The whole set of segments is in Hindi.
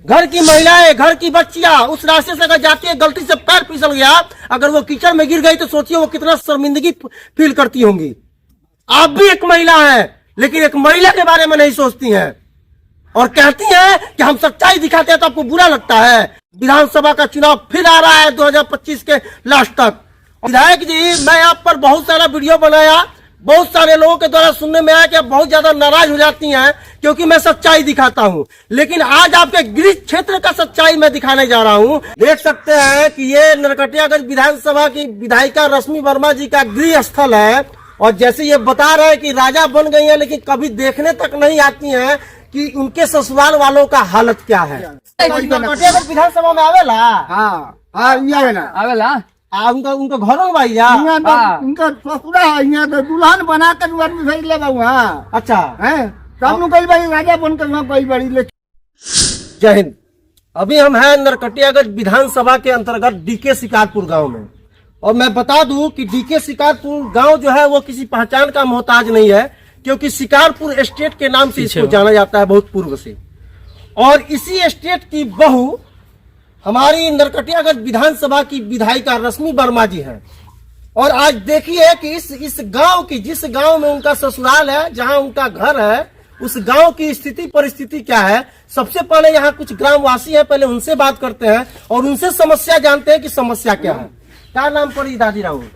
घर की महिलाएं, घर की बच्चियां उस रास्ते से अगर जाती है, गलती से पैर फिसल गया, अगर वो कीचड़ में गिर गई तो सोचिए वो कितना शर्मिंदगी फील करती होंगी। आप भी एक महिला हैं, लेकिन एक महिला के बारे में नहीं सोचती हैं और कहती हैं कि हम सच्चाई दिखाते हैं तो आपको बुरा लगता है। विधानसभा का चुनाव फिर आ रहा है 2025 के लास्ट तक। विधायक जी, मैं आप पर बहुत सारा वीडियो बनाया, बहुत सारे लोगों के द्वारा सुनने में आया कि आप बहुत ज्यादा नाराज हो जाती हैं क्योंकि मैं सच्चाई दिखाता हूं, लेकिन आज आपके गृह क्षेत्र का सच्चाई मैं दिखाने जा रहा हूं। देख सकते हैं कि ये नरकटियागंज विधानसभा की विधायिका रश्मि वर्मा जी का गृह स्थल है और जैसे ये बता रहे हैं कि राजा बन गई है, लेकिन कभी देखने तक नहीं आती हैं कि उनके ससुराल वालों का हालत क्या है। नरकटियागंज विधानसभा में आवेला? आवेला उनका घर में भाई उनका ससुरा है, यहाँ तो दुल्हन बना कर भेज ले वहाँ। अच्छा है तब कई बारी राजा बनकर वहाँ कई बारी। जय हिंद। अभी हम हैं नरकटियागंज विधानसभा के अंतर्गत डीके शिकारपुर गांव में और मैं बता दूं कि डीके शिकारपुर गांव जो है वो किसी पहचान का मोहताज नहीं है, क्योंकि शिकारपुर स्टेट के नाम से इसको जाना जाता है बहुत पूर्व से। और इसी स्टेट की बहू हमारी नरकटियागंज विधानसभा की विधायिका रश्मि वर्मा जी हैं। और आज देखिए कि इस गांव की, जिस गांव में उनका ससुराल है, जहां उनका घर है, उस गांव की स्थिति परिस्थिति क्या है। सबसे पहले यहाँ कुछ ग्रामवासी हैं, पहले उनसे बात करते हैं और उनसे समस्या जानते हैं कि समस्या क्या है। क्या नाम पड़ी दादी राहुल?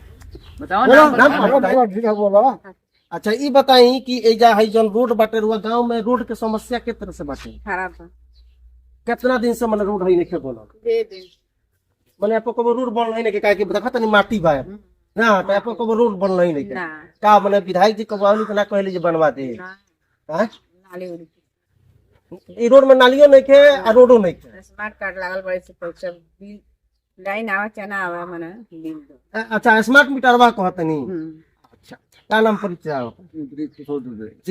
बताओ नाम। अच्छा, ये बताई कि एजा है जन रोड बाटे रुआ गांव में, रोड के समस्या के तरह से बाटे? खराब कितना दिन से रोड है नहीं बोला? मैंने आपको कब रोड बन नहीं के कि देखा तनी माटी बा ना, तो आपको कब रोड बन नहीं का मैंने विधायक जी कब आवली ना कहले जे बनवा दे। हां, ई रोड में नालियों नहीं के आ रोडो नहीं के। स्मार्ट कार्ड लागल बड़े से पैसा बिल लाइन आवा चना आवा मने बिल दो। अच्छा, स्मार्ट मीटरवा कहतनी। अच्छा, क्या नाम परिचय?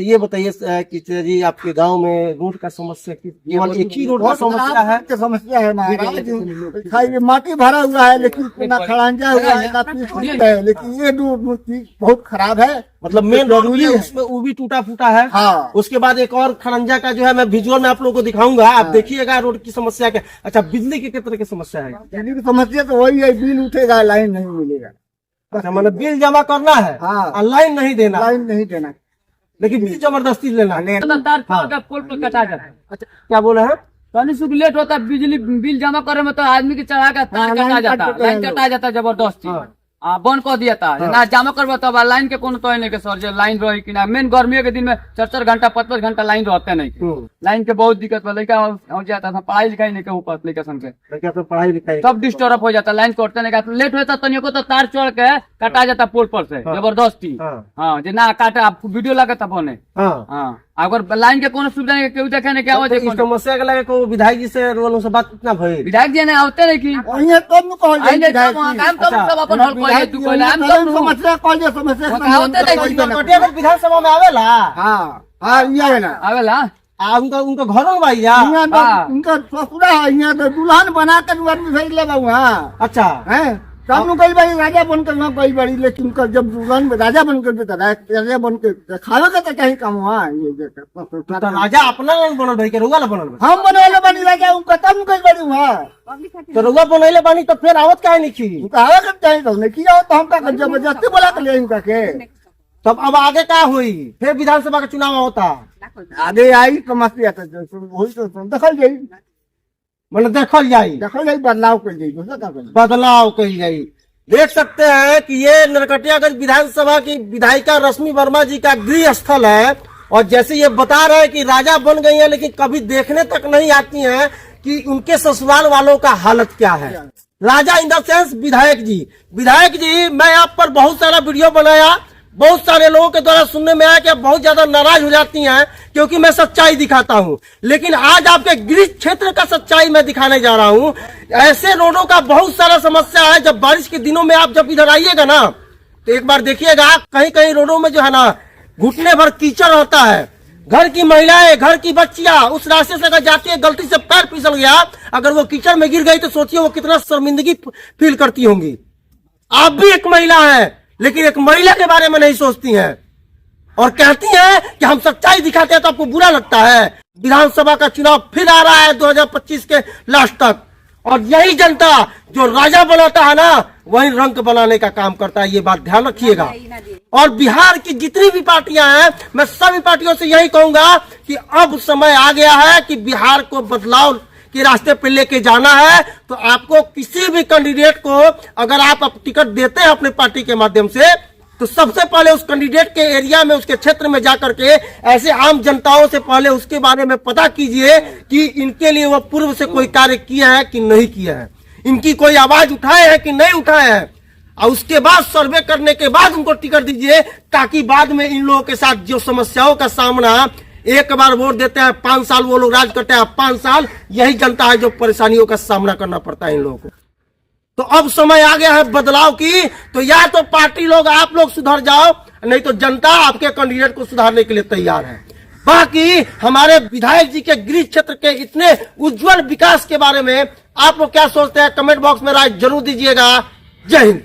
ये बताइए कि जी आपके गांव में रोड का समस्या केवल एक ही रोड का समस्या है? समस्या है ना, माटी भरा हुआ है लेकिन खड़ंजा हुआ है, लेकिन ये रोड बहुत खराब है। मतलब मेन रोड उसमें वो भी टूटा फूटा है। हाँ। उसके बाद एक और खड़ंजा का जो है मैं विजुअल में आप लोगों को दिखाऊंगा, आप देखिएगा रोड की समस्या क्या। अच्छा, बिजली की किस तरह की समस्या है? बिजली की समस्या तो वही है, बिल उठेगा लाइन नहीं मिलेगा। अच्छा, मतलब बिल जमा करना है, हाँ, लाइन नहीं देना, लाइन नहीं देना, लेकिन बिल जबरदस्ती लेना। पोल पर कटा जाता है। अच्छा, क्या बोले हैं? कहीं सुख लेट होता है, बिजली बिल जमा करे में तो आदमी की चढ़ा का तार कटा जाता है, लाइन कटा जाता है जबरदस्ती। बंद कर दिया था ना, जमा करवा तो लाइन के कोनो तो नहीं के सर, लाइन रही कि ना। मेन गर्मी के दिन में 4-4 घंटा 5-5 घंटा लाइन रहते नहीं। लाइन के बहुत दिक्कत लड़का हो जाता था, पढ़ाई लिखाई नहीं के ऊपर लड़का संग तो पढ़ाई लिखाई सब डिस्टर्ब हो जाता, लाइन कटते नहीं। लेट होता तनियो को तो तार चढ़ के कटा जाता पोल पर से जबरदस्ती। हाँ, जो ना काटा वीडियो लगा बने। हाँ, अगर लाइन के कोनो सुविधा नहीं, केहू देखे नहीं क्या हो जाए समस्या के लगे को विधायक जी से रोल से बात कितना भई? विधायक जी ने आवते नहीं की विधानसभा में आवेला? आवेला उनका घर में भाई उनका ससुरा है, यहाँ तो दुल्हन बना कर भेज ले वहाँ। अच्छा है तब कई बारी राजा बनकर वहाँ कई बारी, लेकिन उनका जब दुल्हन राजा बनकर राजा बनकर खावे का तो कहीं काम हुआ। राजा अपना बनल भाई के रुआ बनल हम बनवाले बानी राजा, उनका तब कई बारी वहाँ तो रुआ बनैले बानी, तो फिर आवत काहे नहीं की? उनका आवे कर चाहिए तो नहीं किया तो हम का जबरदस्ती बोला कर ले उनका के। तब अब आगे क्या हुई? फिर विधानसभा का चुनाव होता, आगे आई समस्या वही तो देखल जाये, मतलब देखल जाये बदलाव कर जाये, बदलाव कही जाये। देख सकते हैं कि ये नरकटियागंज विधानसभा की विधायिका रश्मि वर्मा जी का गृह स्थल है और जैसे ये बता रहे हैं कि राजा बन गई है, लेकिन कभी देखने तक नहीं आती हैं कि उनके ससुराल वालों का हालत क्या है। राजा इन द सेंस विधायक जी। विधायक जी, मैं आप पर बहुत सारा वीडियो बनाया, बहुत सारे लोगों के द्वारा सुनने में आया कि आप बहुत ज्यादा नाराज हो जाती हैं क्योंकि मैं सच्चाई दिखाता हूं, लेकिन आज आपके गृह क्षेत्र का सच्चाई मैं दिखाने जा रहा हूं। ऐसे रोडों का बहुत सारा समस्या है। जब बारिश के दिनों में आप जब इधर आइएगा ना, तो एक बार देखिएगा कहीं कहीं रोडों में जो है ना घुटने भर कीचड़ होता है। घर की महिलाएं, घर की बच्चियां उस रास्ते से अगर जाती है, गलती से पैर फिसल गया, अगर वो कीचड़ में गिर गई तो सोचिए वो कितना शर्मिंदगी फील करती होंगी। आप भी एक महिला हैं, लेकिन एक महिला के बारे में नहीं सोचती हैं और कहती हैं कि हम सच्चाई दिखाते हैं तो आपको बुरा लगता है। विधानसभा का चुनाव फिर आ रहा है 2025 के लास्ट तक, और यही जनता जो राजा बनाता है ना, वही रंक बनाने का काम करता है। ये बात ध्यान रखिएगा। और बिहार की जितनी भी पार्टियां हैं, मैं सभी पार्टियों से यही कहूंगा कि अब समय आ गया है कि बिहार को बदलाव के रास्ते पे लेके जाना है। तो आपको किसी भी कैंडिडेट को अगर आप टिकट देते हैं अपने पार्टी के माध्यम से, तो सबसे पहले उस कैंडिडेट के एरिया में, उसके क्षेत्र में जाकर के ऐसे आम जनताओं से पहले उसके बारे में पता कीजिए कि इनके लिए वो पूर्व से कोई कार्य किया है कि नहीं किया है, इनकी कोई आवाज उठाए है कि नहीं उठाए है, और उसके बाद सर्वे करने के बाद उनको टिकट दीजिए, ताकि बाद में इन लोगों के साथ जो समस्याओं का सामना, एक बार वोट देते हैं 5 साल वो लोग राज करते हैं, 5 साल यही जनता है जो परेशानियों का सामना करना पड़ता है इन लोगों को। तो अब समय आ गया है बदलाव की। तो या तो पार्टी लोग, आप लोग सुधर जाओ, नहीं तो जनता आपके कैंडिडेट को सुधारने के लिए तैयार है। बाकी हमारे विधायक जी के गृह क्षेत्र के इतने उज्जवल विकास के बारे में आप लोग क्या सोचते हैं, कमेंट बॉक्स में राय जरूर दीजिएगा। जय हिंद।